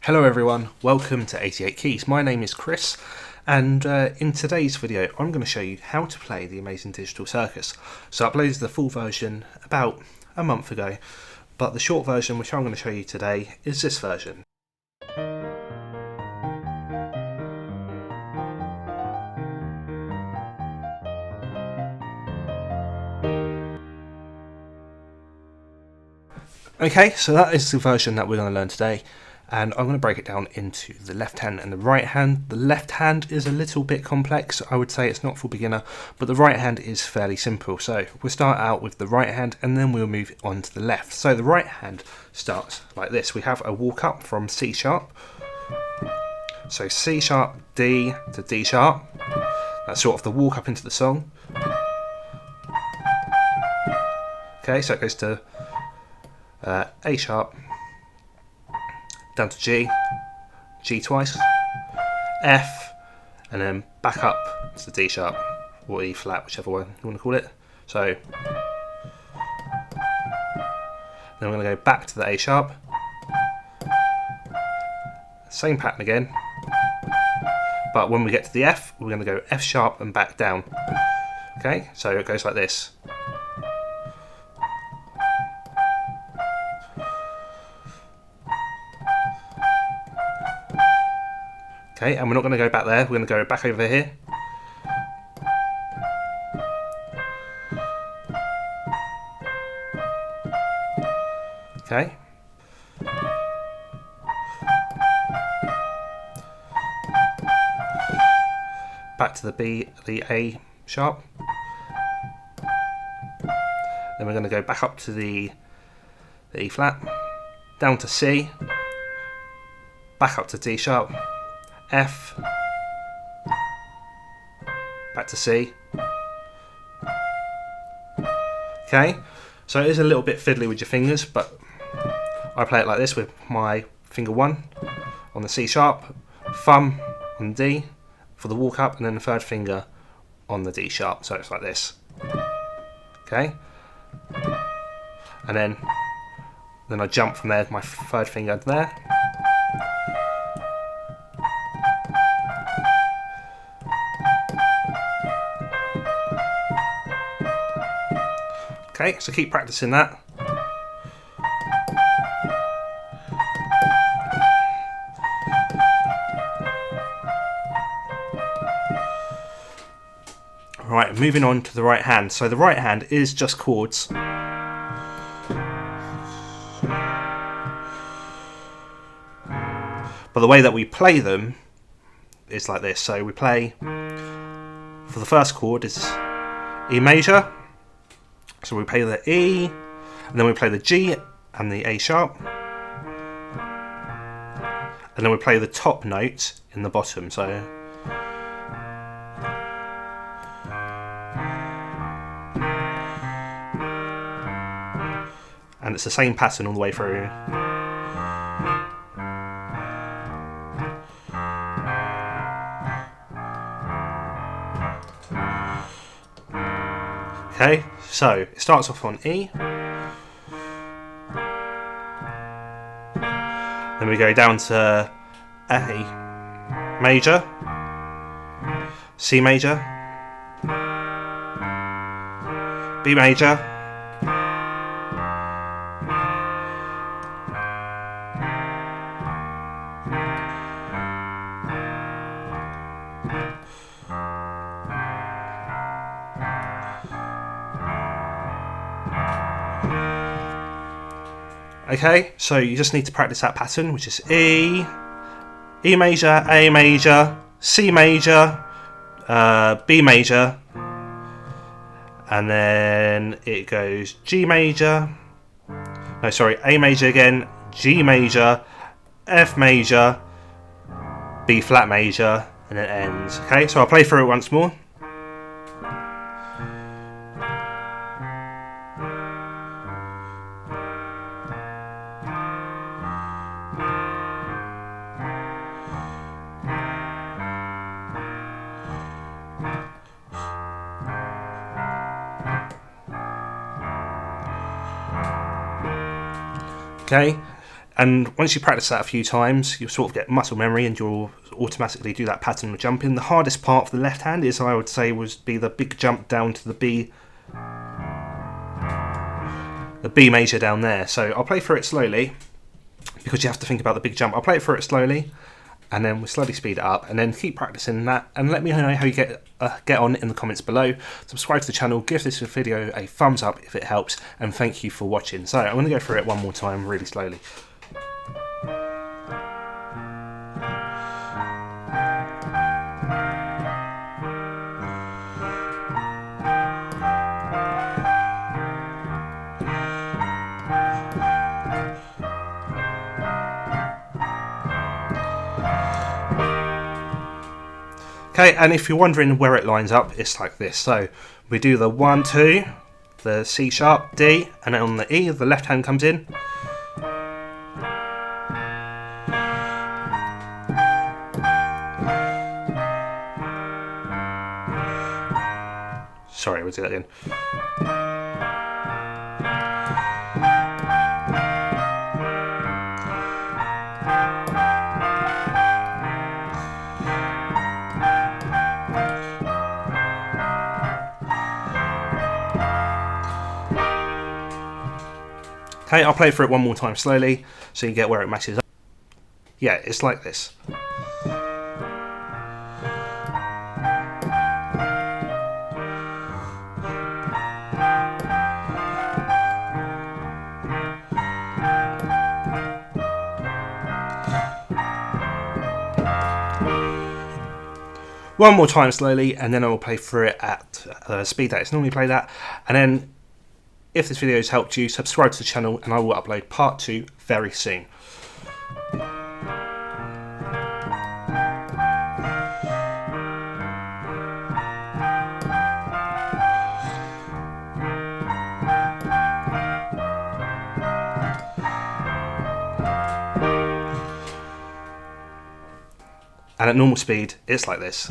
Hello everyone, welcome to 88 Keys. My name is Chris, and in today's video I'm going to show you how to play the Amazing Digital Circus. So I uploaded the full version about a month ago, but the short version which I'm going to show you today is this version. Okay, so that is the version that we're going to learn today, and I'm going to break it down into the left hand and the right hand. The left hand is a little bit complex. I would say it's not for beginner, but the right hand is fairly simple. So we'll start out with the right hand and then we'll move on to the left. So the right hand starts like this. We have a walk up from C sharp. So C sharp, D to D sharp. That's sort of the walk up into the song. Okay, so it goes to A sharp, down to G, G twice, F, and then back up to the D sharp, or E flat, whichever one you want to call it. So then we're going to go back to the A sharp, same pattern again, but when we get to the F, we're going to go F sharp and back down. Okay, so it goes like this. Okay, and we're not going to go back there, we're going to go back over here. Okay. Back to the A sharp. Then we're going to go back up to the E flat, down to C, back up to D sharp, F, back to C. Okay, so it is a little bit fiddly with your fingers, but I play it like this with my finger 1 on the C sharp, thumb on D for the walk up, and then the third finger on the D sharp, so it's like this. Okay, and then I jump from there, my third finger there. Okay, so keep practicing that. Right, moving on to the right hand. So the right hand is just chords. But the way that we play them is like this. So we play, for the first chord is E major. So we play the E, and then we play the G and the A sharp, and then we play the top note in the bottom. So and it's the same pattern all the way through. Okay, so it starts off on E, then we go down to A major, C major, B major, okay, so you just need to practice that pattern, which is E, E major, A major, C major, B major, and then it goes G major, no sorry, A major again, G major, F major, B flat major, and it ends. Okay, so I'll play through it once more. Okay, And once you practice that a few times, you'll sort of get muscle memory and you'll automatically do that pattern of jumping. The hardest part of the left hand is, I would say, would be the big jump down to the B major down there. So I'll play through it slowly, because you have to think about the big jump. I'll play it through it slowly, and then we'll slowly speed it up, and then keep practicing that, and let me know how you get on in the comments below. Subscribe to the channel, give this video a thumbs up if it helps, and thank you for watching. So I'm going to go through it one more time really slowly. Okay, and if you're wondering where it lines up, it's like this. So we do the 1, 2, the C sharp, D, and then on the E, the left hand comes in. Sorry, we'll do that again. Okay, I'll play through it one more time slowly so you get where it matches up. Yeah, it's like this. One more time slowly, and then I will play through it at the speed that it's normally played at, and then if this video has helped you, subscribe to the channel and I will upload part 2 very soon. And at normal speed, it's like this.